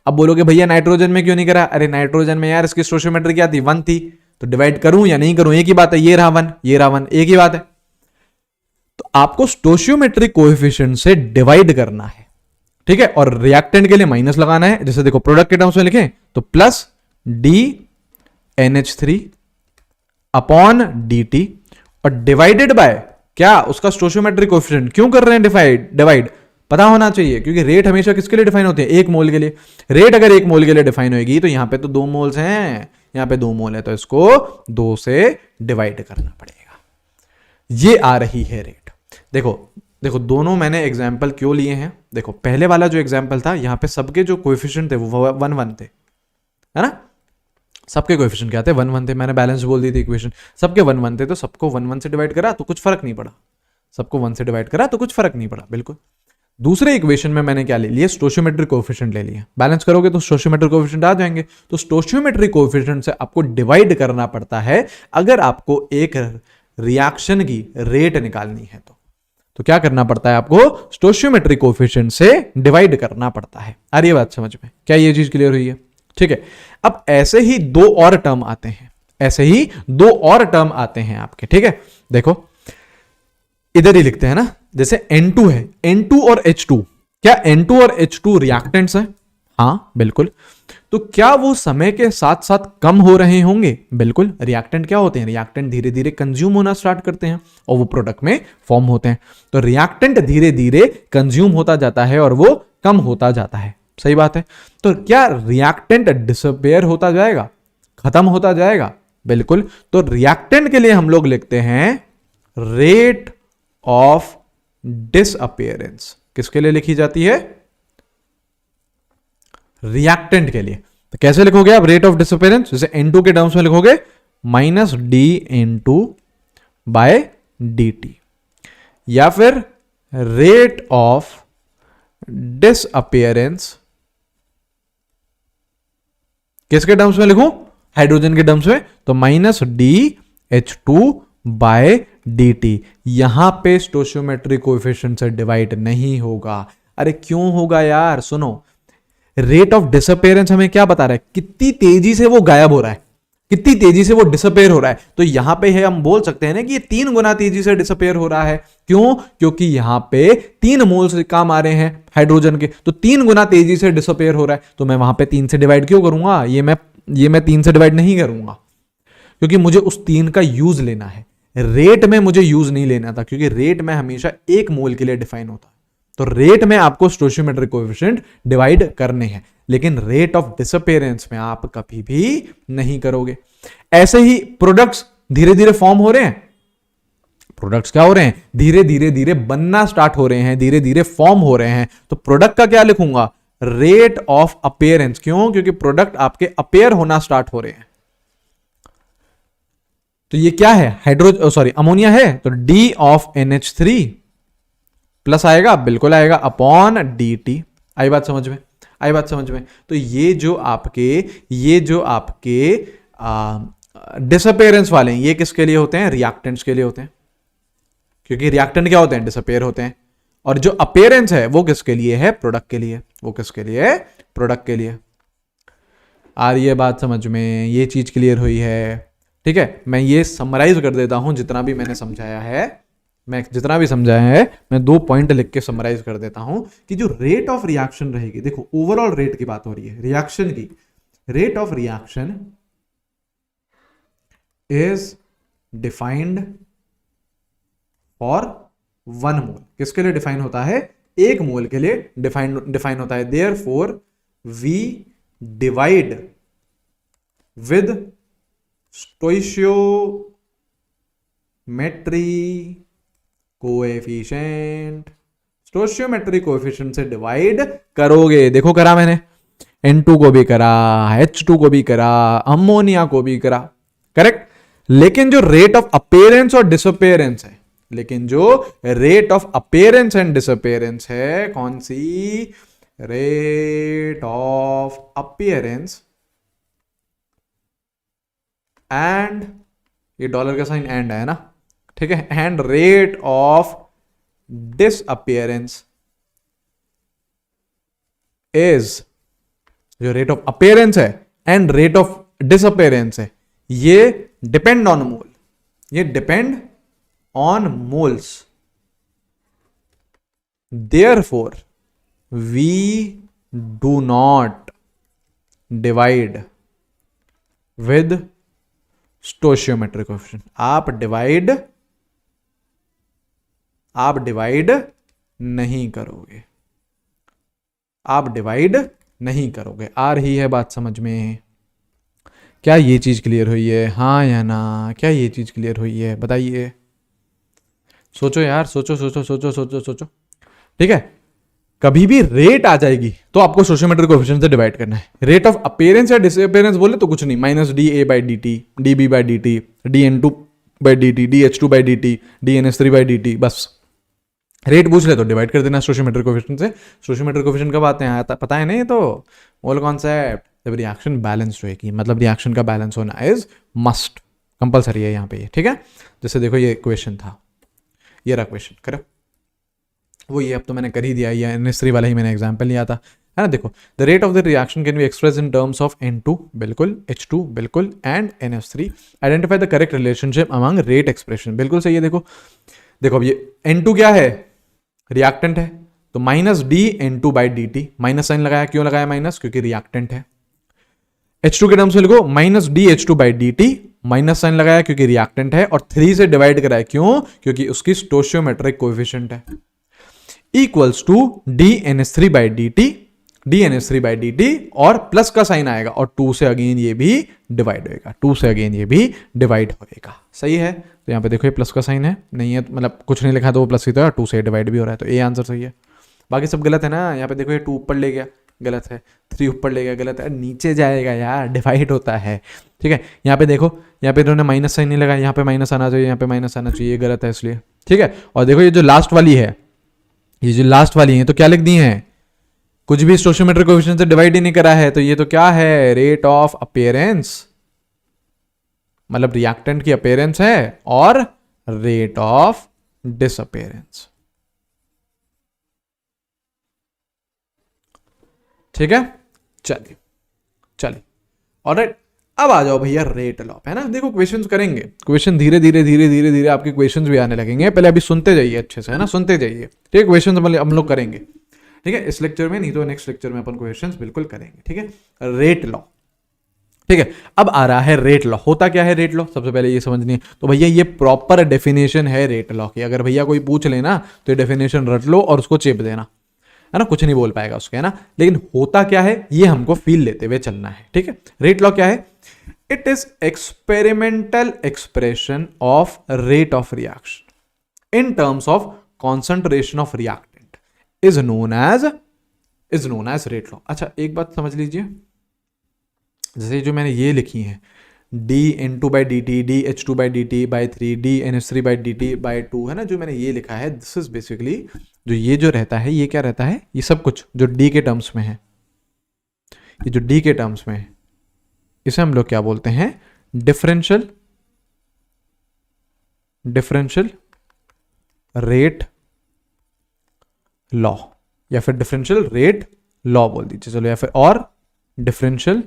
अब बोलोगे भैया नाइट्रोजन में क्यों नहीं करा, अरे नाइट्रोजन में यार इसकी स्टोशियोमेट्री क्या थी, 1 थी, तो डिवाइड करूं या नहीं करूं एक ही बात है, ये रहा 1, ये रहा 1, एक ही बात है। तो आपको स्टोशियोमेट्रिक कोएफिशिएंट से डिवाइड करना है, ठीक है। और रिएक्टेंट के लिए माइनस लगाना है। जैसे देखो प्रोडक्ट के टर्म्स में लिखें तो प्लस DNH3 अपॉन DT और डिवाइडेड बाय क्या, उसका स्टोशियोमेट्रिक कोएफिशिएंट। क्यों कर रहे हैं डिवाइड, पता होना चाहिए, क्योंकि रेट हमेशा किसके लिए डिफाइन होते हैं, 1 मोल के लिए। रेट अगर 1 मोल के लिए डिफाइन होगी तो यहां पे तो 2 मोल्स हैं, यहां पे 2 मोल है, तो इसको 2 से डिवाइड करना पड़ेगा। ये आ रही है रेट। देखो दोनों मैंने एग्जाम्पल क्यों लिए हैं। देखो पहले वाला जो एग्जाम्पल था, यहां पे सबके जो कोएफिशिएंट थे वो 1 थे, है ना। सबके कोएफिशिएंट क्या थे, 1 थे। मैंने बैलेंस बोल दी थी इक्वेशन, सबके 1 थे, तो सबको 1 से डिवाइड करा तो कुछ फर्क नहीं पड़ा, सबको 1 से डिवाइड करा तो कुछ फर्क नहीं पड़ा, बिल्कुल। दूसरे इक्वेशन में मैंने क्या ले लिया, स्टोशियोमेट्रिक कोएफिशिएंट ले लिया। बैलेंस करोगे तो स्टोशियोमेट्रिक कोएफिशिएंट आ जाएंगे। तो स्टोशियोमेट्रिक कोएफिशिएंट से आपको डिवाइड करना पड़ता है अगर आपको एक रिएक्शन की रेट निकालनी है तो क्या करना पड़ता है, आपको स्टोशियोमेट्रिक कोएफिशिएंट से डिवाइड करना पड़ता है। आ रही है बात समझ में, क्या ये चीज क्लियर हुई है, ठीक है। अब ऐसे ही 2 और टर्म आते हैं, ऐसे ही 2 और टर्म आते हैं आपके, ठीक है। देखो इधर ही लिखते हैं ना, जैसे N2 है, N2 और H2, क्या N2 और H2 रिएक्टेंट्स हैं, हाँ बिल्कुल। तो क्या वो समय के साथ साथ कम हो रहे होंगे, बिल्कुल। रिएक्टेंट क्या होते हैं, रिएक्टेंट धीरे धीरे कंज्यूम होना स्टार्ट करते हैं और वो प्रोडक्ट में फॉर्म होते हैं। तो रिएक्टेंट धीरे धीरे कंज्यूम होता जाता है और वो कम होता जाता है, सही बात है। तो क्या रिएक्टेंट डिसअपियर होता जाएगा, खत्म होता जाएगा, बिल्कुल। तो रिएक्टेंट के लिए हम लोग लिखते हैं रेट ऑफ डिसअपियरेंस। किसके लिए लिखी जाती है, रिएक्टेंट के लिए। तो कैसे लिखोगे आप रेट ऑफ डिसअपियरेंस, जैसे N2 के टर्म्स में लिखोगे -DN2/dt, या फिर रेट ऑफ डिसअपियरेंस किसके टर्म्स में लिखूं, हाइड्रोजन के टर्म्स में, तो -DH2/dt। यहां पे स्टोशियोमेट्रिक कोएफिशिएंट से डिवाइड नहीं होगा। अरे क्यों होगा यार, सुनो, रेट ऑफ डिसअपियरेंस हमें क्या बता रहा है, कितनी तेजी से वो गायब हो रहा है, कितनी तेजी से वो डिसअपियर हो रहा है। तो यहां पे है, हम बोल सकते हैं ना कि ये 3 गुना तेजी से डिसअपियर हो रहा है। क्यों, क्योंकि यहां पे 3 मोल्स काम आ रहे हैं हाइड्रोजन के, तो 3 गुना तेजी से डिसअपियर हो रहा है। तो मैं वहां पे 3 से डिवाइड क्यों करूंगा, ये मैं 3 से डिवाइड नहीं करूंगा, क्योंकि मुझे उस 3 का यूज लेना है। रेट में मुझे यूज नहीं लेना था, क्योंकि रेट में हमेशा 1 मोल के लिए डिफाइन होता है। तो रेट में आपको स्टोशियोमेट्रिक कोएफिशिएंट डिवाइड करने हैं, लेकिन रेट ऑफ डिसअपियरेंस में आप कभी भी नहीं करोगे। ऐसे ही प्रोडक्ट्स धीरे धीरे फॉर्म हो रहे हैं, प्रोडक्ट्स क्या हो रहे हैं, धीरे धीरे बनना स्टार्ट हो रहे हैं, धीरे धीरे फॉर्म हो रहे हैं। तो प्रोडक्ट का क्या लिखूंगा, रेट ऑफ अपीयरेंस। क्यों, क्योंकि प्रोडक्ट आपके अपीयर होना स्टार्ट हो रहे हैं। तो ये क्या है, अमोनिया है, तो D ऑफ NH3 प्लस आएगा, बिल्कुल आएगा, अपॉन DT। आई बात समझ में, आई बात समझ में। तो ये जो आपके डिसअपियरेंस वाले हैं, ये किसके लिए होते हैं, रिएक्टेंट्स के लिए होते हैं, क्योंकि रिएक्टेंट क्या होते हैं, डिसअपियर होते हैं। और जो अपीयरेंस है वो किसके लिए है, प्रोडक्ट के लिए, वो किसके लिए है, प्रोडक्ट के लिए। आ रही है बात समझ में, ये चीज क्लियर हुई है, ठीक है। मैं ये समराइज कर देता हूं, जितना भी मैंने समझाया है, मैं 2 पॉइंट लिख के समराइज कर देता हूं कि जो रेट ऑफ रिएक्शन रहेगी, देखो ओवरऑल रेट की बात हो रही है, रिएक्शन की rate of reaction is defined for 1 मोल। किसके लिए डिफाइन होता है? 1 मोल के लिए डिफाइन होता है। Therefore we divide with stoichiometry coefficient. Stoichiometry coefficient से डिवाइड करोगे। देखो करा मैंने, N2 को भी करा, H2 को भी करा, अमोनिया को भी करा, करेक्ट। लेकिन जो रेट ऑफ अपीयरेंस और डिसअपीयरेंस है, लेकिन जो rate of appearance and disappearance है, कौन सी? रेट ऑफ अपीयरेंस एंड, ये डॉलर का साइन एंड है ना, ठीक है, and rate of disappearance is, जो रेट ऑफ अपीयरेंस है एंड रेट ऑफ डिसअपीयरेंस है, ये डिपेंड ऑन मोल, ये depend on moles. Therefore we do not divide with stoichiometric coefficient. आप डिवाइड नहीं करोगे, आप डिवाइड नहीं करोगे। आ रही है बात समझ में? क्या ये चीज क्लियर हुई है? हाँ या ना? क्या ये चीज क्लियर हुई है? बताइए, सोचो यार, सोचो सोचो सोचो सोचो सोचो, ठीक है। कभी भी रेट आ जाएगी तो आपको स्टोइशियोमेट्रिक कोएफिशिएंट से डिवाइड करना है। रेट ऑफ अपीयरेंस या डिसअपीयरेंस बोले तो कुछ नहीं, minus DA/dt, DB/dt, DN2/dt, DH2/dt, DNS3/dt, बस रेट पूछ ले तो डिवाइड कर देना स्टोइशियोमेट्रिक कोएफिशिएंट से। स्टोइशियोमेट्रिक कोएफिशिएंट कब आते हैं? पता है नहीं? तो मोल कॉन्सेप्ट, जब रिएक्शन बैलेंस होएगी, मतलब रिएक्शन का बैलेंस होना इज मस्ट, कंपलसरी है यहाँ पे ये, ठीक है। जैसे देखो ये क्वेश्चन था, ये रहा क्वेश्चन, करो वो, ये अब तो मैंने कर ही दिया, ये NH3 वाला ही मैंने एग्जांपल लिया था, है ना। देखो, the rate of the reaction can be express in terms of N2 बिल्कुल, H2 बिल्कुल, and NH3। Identify the correct relationship among rate expression, बिल्कुल सही है। देखो अब ये N2 क्या है? रिएक्टेंट है, तो माइनस DN2/dt, माइनस साइन लगाया, क्यों लगाया माइनस? क्योंकि रिएक्टेंट है। H2 के टर्म्स में लिखो माइनस DH2/dt, माइनस साइन लगाया क्योंकि रिएक्टेंट है, और 3 से डिवाइड कराया, क्यों? क्योंकि उसकी स्टोइशियोमेट्रिक कोएफिशिएंट है, इक्वल्स टू DNS3/dt, और प्लस का साइन आएगा, और 2 से अगेन ये भी डिवाइड होएगा, 2 से अगेन ये भी डिवाइड होएगा। सही है। तो यहाँ पे देखो ये प्लस का साइन है, नहीं है मतलब कुछ नहीं लिखा तो वो प्लस ही तो, 2 से डिवाइड भी हो रहा है, तो ए आंसर सही है। बाकी सब गलत है ना। यहाँ पे देखो ये 2 ऊपर ले गया, गलत है, 3 ऊपर ले गया, गलत है, नीचे जाएगा यार, डिवाइड होता है, ठीक है। यहाँ पे देखो, यहाँ पे इन्होंने माइनस साइन नहीं लगाया, यहाँ पे माइनस आना चाहिए, यहाँ पे माइनस आना चाहिए, गलत है इसलिए, ठीक है। और देखो ये जो लास्ट वाली है, ये जो लास्ट वाली है तो क्या लिख दी है? कुछ भी स्टोइशियोमेट्रिक कोएफिशिएंट से डिवाइड ही नहीं करा है, तो ये तो क्या है? रेट ऑफ अपीयरेंस, मतलब रिएक्टेंट की अपीयरेंस है, और रेट ऑफ डिसअपीयरेंस, ठीक है। चलिए ऑलराइट, अब आ जाओ भैया रेट लॉ, है ना। देखो क्वेश्चंस करेंगे, क्वेश्चन धीरे धीरे आपके क्वेश्चंस भी आने लगेंगे, पहले अभी सुनते जाइए अच्छे से, है ना, सुनते जाइए, ठीक है। क्वेश्चंस हम लोग करेंगे, ठीक है, इस लेक्चर में, नहीं तो नेक्स्ट लेक्चर में अपन क्वेश्चंस बिल्कुल करेंगे, ठीक है। रेट लॉ, ठीक है। अब आ रहा है रेट लॉ। होता क्या है रेट लॉ? सबसे पहले ये समझनी है। तो भैया ये प्रॉपर डेफिनेशन है रेट लॉ की। अगर भैया कोई पूछ लेना तो ये डेफिनेशन रट लो और उसको चेप देना, है ना, कुछ नहीं बोल पाएगा उसके, है ना। लेकिन होता क्या है ये हमको फील लेते हुए चलना है, ठीक है। रेट लॉ क्या है? It is experimental expression of rate of reaction in terms of concentration of reactant is known as rate law. अच्छा एक बात समझ लीजिए, जैसे जो मैंने ये लिखी है dN2/dt, dH2/dt/3, dNH3/dt/2, है ना, जो मैंने ये लिखा है, दिस इज बेसिकली जो ये जो रहता है, ये क्या रहता है? ये सब कुछ जो D के टर्म्स में है, ये जो D के टर्म्स में है, इसे हम लोग क्या बोलते हैं? डिफरेंशियल रेट लॉ, या फिर डिफरेंशियल रेट लॉ बोल दीजिए, चलो, या फिर और डिफरेंशियल,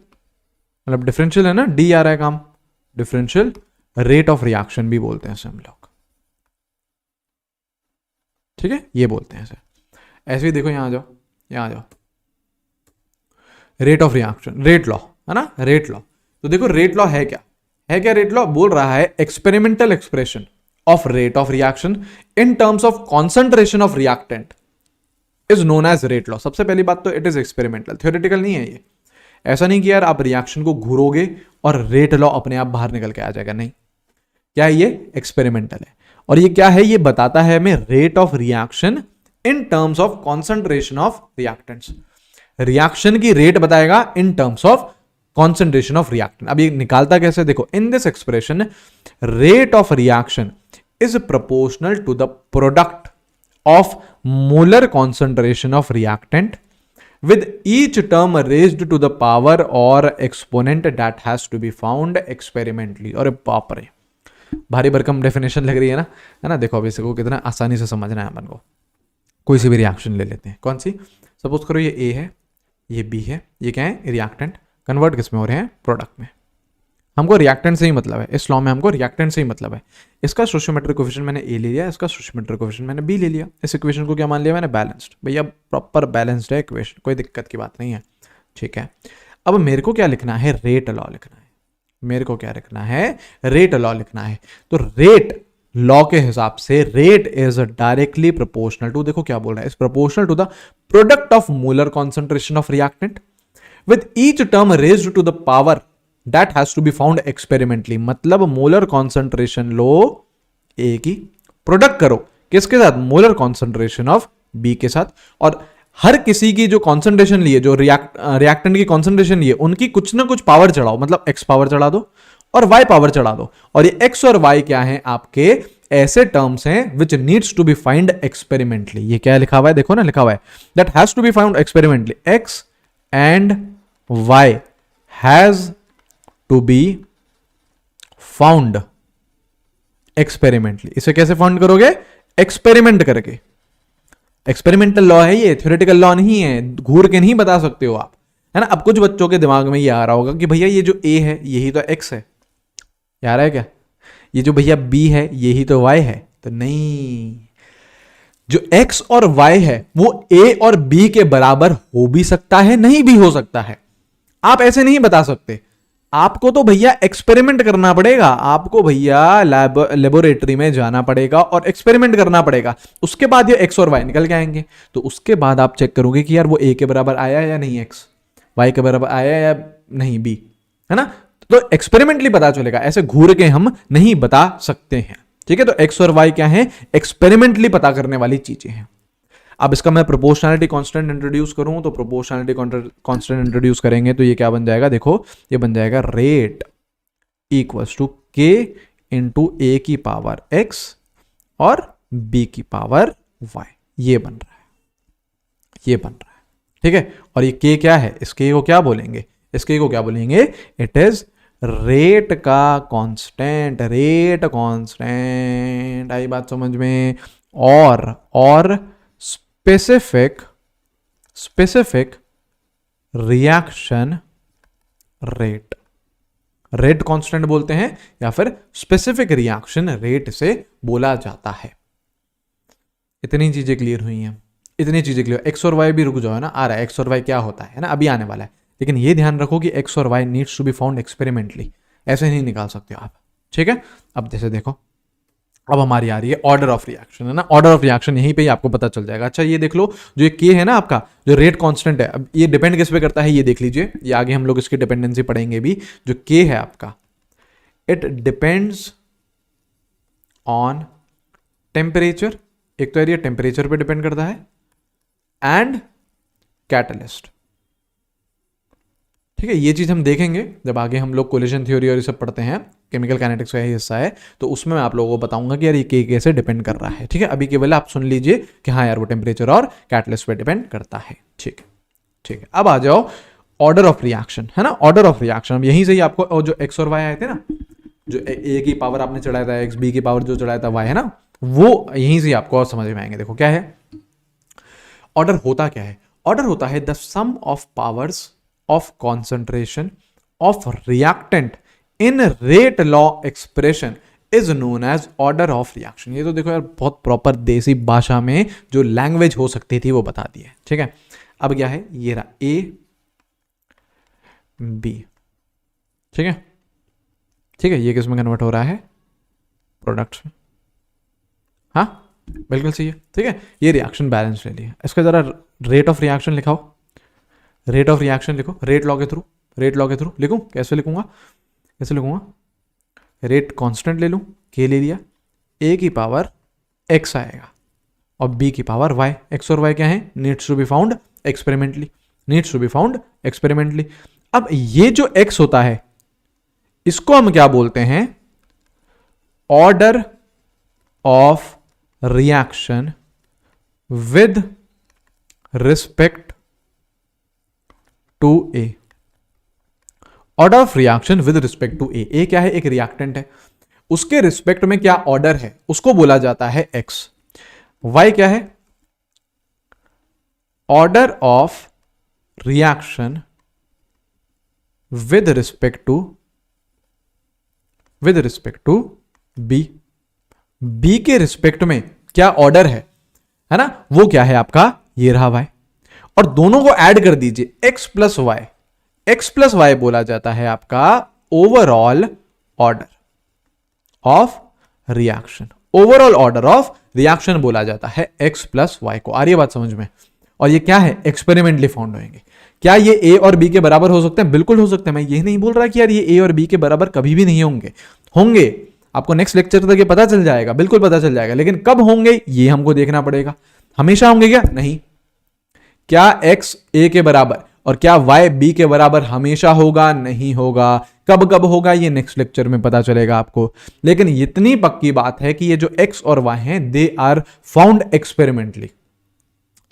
मतलब डिफरेंशियल है ना, डी आ रहा है काम, डिफरेंशियल रेट ऑफ रिएक्शन भी बोलते हैं इसे हम लोग, ठीक है, ये बोलते हैं इसे। ऐसे ही देखो, यहां आ जाओ, rate of reaction, rate law, है ना, रेट लॉ। तो देखो रेट लॉ है क्या? है क्या रेट लॉ? बोल रहा है experimental expression of rate of reaction in terms of concentration of reactant is known as rate law. सबसे पहली बात तो इट इज एक्सपेरिमेंटल, थ्योरेटिकल नहीं है ये। ऐसा नहीं कि यार आप रिएक्शन को घूरोगे और रेट लॉ अपने आप बाहर निकल के आ जाएगा, नहीं। क्या है ये? एक्सपेरिमेंटल है। और ये क्या है? ये बताता है हमें rate of reaction in terms of concentration of reactants. Reaction की रेट बताएगा in terms of concentration of reactant. अब ये निकालता कैसे? देखो, in this expression rate of reaction is proportional to the product of molar concentration of reactant with each term raised to the power or exponent that has to be found experimentally। और बाप रे, भारी भरकम definition लग रही है ना, देखो अब इसको कितना आसानी से समझना है अपन को। कोई सी भी रिएक्शन ले लेते हैं, कौन सी? सपोज करो ये ए है, ये बी है, ये क्या है? रिएक्टेंट। कन्वर्ट किस में हो रहे हैं? प्रोडक्ट में। हमको रिएक्टेंट से ही मतलब है, इस लॉ में हमको रिएक्टेंट से ही मतलब है। इसका स्टोइचियोमेट्रिक कोएफिशिएंट मैंने ए ले लिया, इसका स्टोइचियोमेट्रिक कोएफिशिएंट मैंने बी ले लिया। इस इक्वेशन को क्या मान लिया मैंने? बैलेंस्ड। भैया प्रॉपर बैलेंस्ड है इक्वेशन, कोई दिक्कत की बात नहीं है, ठीक है। अब मेरे को क्या लिखना है? रेट लॉ लिखना है। मेरे को क्या लिखना है? रेट लॉ लिखना है। तो रेट लॉ के हिसाब से rate is directly proportional to, देखो क्या बोल रहा है, is proportional to the product of molar concentration of reactant with each term raised to the power that has to be found experimentally. मतलब मोलर कॉन्सेंट्रेशन लो ए की, product करो किसके साथ? मोलर कॉन्सेंट्रेशन ऑफ बी के साथ। और हर किसी की जो कॉन्सेंट्रेशन लिए, जो रिएक्टेंट की कॉन्सेंट्रेशन लिए, उनकी कुछ ना कुछ पावर चढ़ाओ, मतलब एक्स पावर चढ़ा दो और वाई पावर चढ़ा दो। और ये एक्स और वाई क्या है? आपके ऐसे टर्म्स हैं which needs to be find experimentally. ये क्या लिखा हुआ है? देखो ना, लिखा हुआ है that has to be found experimentally. X and Y has to be found experimentally. इसे कैसे फाउंड करोगे? एक्सपेरिमेंट करके। एक्सपेरिमेंटल लॉ है ये, थ्योरेटिकल लॉ नहीं है, घूर के नहीं बता सकते हो आप, है ना। अब कुछ बच्चों के दिमाग में ये आ रहा होगा कि भैया ये जो ए है यही तो एक्स है, यार है क्या? ये जो भैया बी है यही तो वाई है। तो नहीं, जो एक्स और वाई है वो ए और बी के बराबर हो भी सकता है, नहीं भी हो सकता है। आप ऐसे नहीं बता सकते। आपको तो भैया एक्सपेरिमेंट करना पड़ेगा, आपको भैया लेबोरेटरी में जाना पड़ेगा और एक्सपेरिमेंट करना पड़ेगा। उसके बाद ये एक्स और वाई निकल के आएंगे। तो उसके बाद आप चेक करोगे कि यार वो ए के बराबर आया या नहीं, एक्स वाई के बराबर आया या नहीं, बी, है ना। तो एक्सपेरिमेंटली पता चलेगा, ऐसे घूर के हम नहीं बता सकते हैं, ठीक है। तो एक्स और वाई क्या है? एक्सपेरिमेंटली पता करने वाली चीजें हैं। अब इसका मैं प्रोपोर्शनलिटी कांस्टेंट इंट्रोड्यूस करूं, तो प्रोपोर्शनलिटी कांस्टेंट इंट्रोड्यूस करेंगे तो ये क्या बन जाएगा? देखो ये बन जाएगा रेट इक्वल्स टू के इंटू ए की पावर एक्स और बी की पावर वाई। ये बन रहा है, ये बन रहा है, ठीक है। और ये के क्या है? इस के को क्या बोलेंगे? इस के को क्या बोलेंगे? इट इज रेट का कांस्टेंट। रेट कांस्टेंट, आई बात समझ में? और specific reaction rate, rate constant बोलते हैं या फिर स्पेसिफिक रिएक्शन रेट से बोला जाता है। इतनी चीजें क्लियर हुई हैं, इतनी चीजें क्लियर। एक्स और वाई भी रुक जाओ, है ना, आ रहा है एक्स और वाई क्या होता है ना, अभी आने वाला है। लेकिन ये ध्यान रखो कि एक्स और Y needs to be found experimentally, ऐसे नहीं निकाल सकते आप, ठीक है। अब जैसे देखो, अब हमारी आ रही है ऑर्डर ऑफ रिएक्शन, है ना। ऑर्डर ऑफ रिएक्शन यहीं पे ही आपको पता चल जाएगा। अच्छा ये देख लो, जो ये के है ना आपका, जो रेट कांस्टेंट है, अब ये डिपेंड किस पे करता है ये देख लीजिए। ये आगे हम लोग इसकी डिपेंडेंसी पढ़ेंगे भी। जो के है आपका, इट डिपेंड्स ऑन टेम्परेचर। एक तो ये टेम्परेचर पे डिपेंड करता है एंड कैटलिस्ट, ठीक है। ये चीज हम देखेंगे जब आगे हम लोग कोलिजन थ्योरी और ये सब पढ़ते हैं, केमिकल काइनेटिक्स का ही हिस्सा है, तो उसमें मैं आप लोगों को बताऊंगा कि यार ये के कैसे डिपेंड कर रहा है, ठीक है। अभी केवल आप सुन लीजिए कि हाँ यार वो टेम्परेचर और कैटलिस्ट पे डिपेंड करता है, ठीक है, ठीक है। अब आ जाओ ऑर्डर ऑफ रिएक्शन, है ना। ऑर्डर ऑफ रिएक्शन, अब यहीं से ही आपको जो एक्स और वाई आए थे ना, जो ए की पावर आपने चढ़ाया था, एक्स बी की पावर जो चढ़ाया था वाई, है ना, वो यहीं से आपको और समझ में आएंगे। देखो क्या है ऑर्डर, होता क्या है? ऑर्डर होता है the sum of powers of concentration of reactant in rate law expression is known as order of reaction। ये तो देखो यार बहुत प्रॉपर देसी भाषा में जो लैंग्वेज हो सकती थी वो बता दी है, ठीक है। अब क्या है? ये रहा ए बी, ठीक है, ठीक है, ये किस में कन्वर्ट हो रहा है, प्रोडक्ट्स में। हाँ बिल्कुल सही है, ठीक है। ये रिएक्शन बैलेंस ले लिया। इसका जरा रेट ऑफ रिएक्शन लिखाओ, रेट ऑफ रिएक्शन लिखो, रेट लॉ के थ्रू, रेट लॉ के थ्रू लिखूं, कैसे लिखूंगा, कैसे लिखूंगा, रेट कांस्टेंट ले लूं, के ले लिया, ए की पावर एक्स आएगा और बी की पावर वाई। एक्स और वाई क्या है, needs to be found experimentally, needs to be found experimentally. अब ये जो एक्स होता है इसको हम क्या बोलते हैं, order of reaction with respect to A. Order of reaction with respect to A, A क्या है, एक रिएक्टेंट है, उसके रिस्पेक्ट में क्या ऑर्डर है उसको बोला जाता है एक्स। वाई क्या है, order of reaction with respect to B. B के रिस्पेक्ट में क्या ऑर्डर है ना, वो क्या है आपका, ये रहा वाई। और दोनों को ऐड कर दीजिए, X plus Y, X plus Y बोला जाता है आपका overall order of reaction. Overall order of reaction बोला जाता है एक्स प्लस वाई को। आ रही है बात समझ में। और ये क्या है, एक्सपेरिमेंटली फाउंड होंगे। क्या ये ए और बी के बराबर हो सकते हैं, बिल्कुल हो सकते हैं। मैं ये नहीं बोल रहा कि यार ये ए और बी के बराबर कभी भी नहीं होंगे, होंगे, आपको नेक्स्ट लेक्चर तक ये पता चल जाएगा, बिल्कुल पता चल जाएगा, लेकिन कब होंगे ये हमको देखना पड़ेगा। हमेशा होंगे क्या, नहीं। क्या एक्स ए के बराबर और क्या वाई बी के बराबर हमेशा होगा, नहीं होगा। कब कब होगा ये नेक्स्ट लेक्चर में पता चलेगा आपको, लेकिन इतनी पक्की बात है कि ये जो एक्स और वाई हैं they are found experimentally,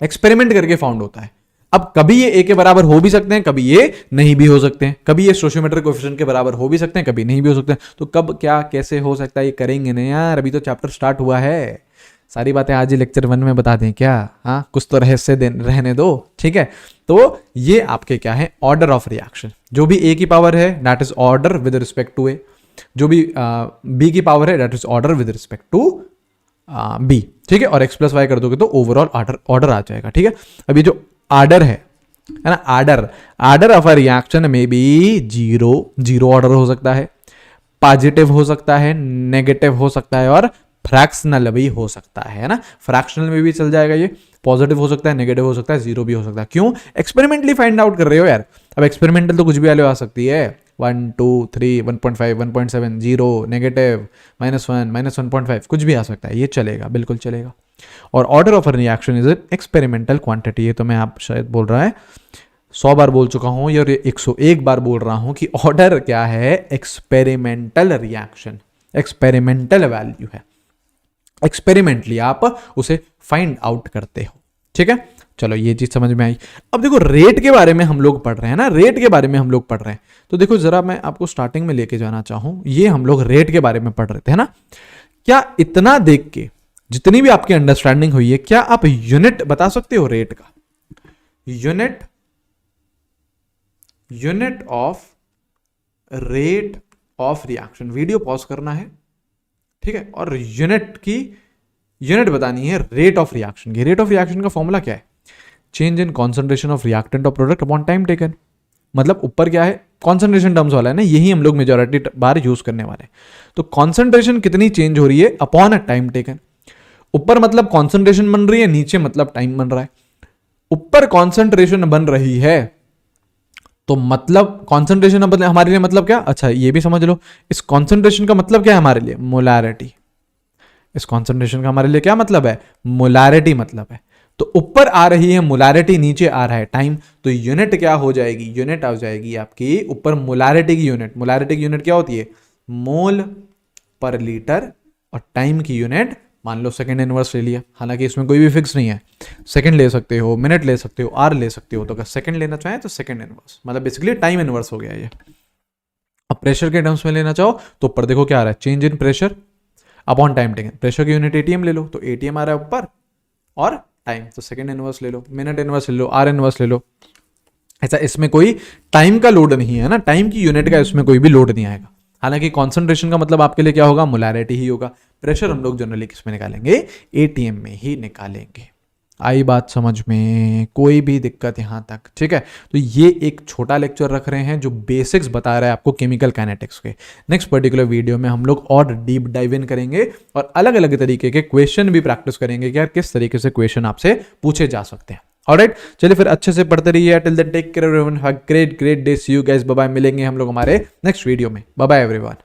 experiment करके फाउंड होता है। अब कभी ये ए के बराबर हो भी सकते हैं, कभी ये नहीं भी हो सकते हैं, कभी ये स्टोइचियोमेट्रिक कोएफिशिएंट के बराबर हो भी सकते हैं, कभी नहीं भी हो सकते हैं। तो कब क्या कैसे हो सकता है ये करेंगे ना यार, अभी तो चैप्टर स्टार्ट हुआ है, सारी बातें आज ही लेक्चर 1 में बता दें क्या, हाँ कुछ तो रहस्य रहने दो, ठीक है। तो ये आपके क्या है, ऑर्डर ऑफ रिएक्शन। जो भी ए की पावर है that is order with respect to A, जो भी बी की पावर है that is order with respect to B, ठीक है। और एक्स प्लस वाई कर दोगे तो ओवरऑल ऑर्डर आ जाएगा, ठीक है। अभी जो आर्डर है ना, आर्डर ऑफ अ रिएक्शन में भी जीरो ऑर्डर हो सकता है, पॉजिटिव हो सकता है, नेगेटिव हो सकता है और फ्रैक्शनल भी हो सकता है ना। फ्रैक्शनल में भी चल जाएगा, ये पॉजिटिव हो सकता है, नेगेटिव हो सकता है, जीरो भी हो सकता है। क्यों, एक्सपेरिमेंटली फाइंड आउट कर रहे हो यार। अब एक्सपेरिमेंटल तो कुछ भी वैल्यू आ सकती है, 1 2 3 1.5 1.7 0 नेगेटिव -1 -1.5 कुछ भी आ सकता है, ये चलेगा, बिल्कुल चलेगा। और order of reaction is an experimental quantity. ये तो मैं आप शायद बोल रहा है 100 बार बोल चुका हूं या 101 बार बोल रहा हूं कि ऑर्डर क्या है, एक्सपेरिमेंटल रिएक्शन, एक्सपेरिमेंटल वैल्यू है, एक्सपेरिमेंटली आप उसे फाइंड आउट करते हो, ठीक है। चलो ये चीज समझ में आई। अब देखो रेट के बारे में हम लोग पढ़ रहे हैं ना, रेट के बारे में हम लोग पढ़ रहे हैं। तो देखो जरा मैं आपको स्टार्टिंग में लेके जाना चाहूं, ये हम लोग रेट के बारे में पढ़ रहे थे ना। क्या इतना देख के जितनी भी आपकी अंडरस्टैंडिंग हुई है, क्या आप यूनिट बता सकते हो रेट का, unit of rate of reaction. Video pause करना है, ठीक है, और यूनिट बतानी है रेट ऑफ रिएक्शन की। रेट ऑफ रिएक्शन का फॉर्मूला क्या है, change in concentration of reactant और प्रोडक्ट अपॉन टाइम टेकन। मतलब ऊपर क्या है, कॉन्सेंट्रेशन टर्म्स वाला है ना, यही हम लोग मेजॉरिटी बार यूज करने वाले हैं। तो कॉन्सेंट्रेशन कितनी चेंज हो रही है अपॉन अ टाइम टेकन। ऊपर मतलब कॉन्सेंट्रेशन बन रही है, नीचे मतलब टाइम बन रहा है। ऊपर कॉन्सेंट्रेशन बन रही है तो मतलब कॉन्सेंट्रेशन हमारे लिए मतलब क्या, अच्छा ये भी समझ लो, इस कॉन्सेंट्रेशन का मतलब क्या है हमारे लिए, मोलैरिटी। इस कॉन्सेंट्रेशन का हमारे लिए क्या मतलब है, मोलैरिटी मतलब है। तो ऊपर आ रही है मोलैरिटी, नीचे आ रहा है टाइम, तो यूनिट क्या हो जाएगी, यूनिट आ जाएगी आपकी ऊपर मोलैरिटी की यूनिट। मोलैरिटी की यूनिट क्या होती है, मोल पर लीटर, और टाइम की यूनिट मान लो सेकंड इनवर्स ले लिया। हालांकि इसमें कोई भी फिक्स नहीं है, सेकंड ले सकते हो, मिनट ले सकते हो, आर ले सकते हो। तो अगर सेकंड लेना चाहें तो सेकंड इनवर्स, मतलब बेसिकली टाइम इनवर्स हो गया ये। अब प्रेशर के टर्म्स में लेना चाहो तो ऊपर देखो क्या आ रहा है, change in pressure upon time taken. Pressure की यूनिट एटीएम ले लो, तो एटीएम आ रहा है ऊपर, और टाइम तो सेकंड इनवर्स ले लो, मिनट इनवर्स ले लो, आर इनवर्स ले लो। ऐसा इसमें कोई टाइम का लोड नहीं है ना, टाइम की यूनिट का इसमें कोई भी लोड नहीं आएगा। हालांकि कॉन्सेंट्रेशन का मतलब आपके लिए क्या होगा, मोलैरिटी ही होगा। प्रेशर हम लोग जनरली किस में निकालेंगे, एटीएम में ही निकालेंगे, आई बात समझ में? कोई भी दिक्कत यहाँ तक? ठीक है, तो ये एक छोटा लेक्चर रख रहे हैं जो बेसिक्स बता रहा है आपको केमिकल काइनेटिक्स के। नेक्स्ट पर्टिकुलर वीडियो में हम लोग और डीप डाइव इन करेंगे और अलग अलग तरीके के क्वेश्चन भी प्रैक्टिस करेंगे कि यार किस तरीके से क्वेश्चन आपसे पूछे जा सकते हैं। ऑलराइट, चलिए फिर अच्छे से पढ़ते रहिए। Till then take care everyone, have great day, see you guys, bye bye. मिलेंगे हम लोग हमारे नेक्स्ट वीडियो में। Bye bye everyone.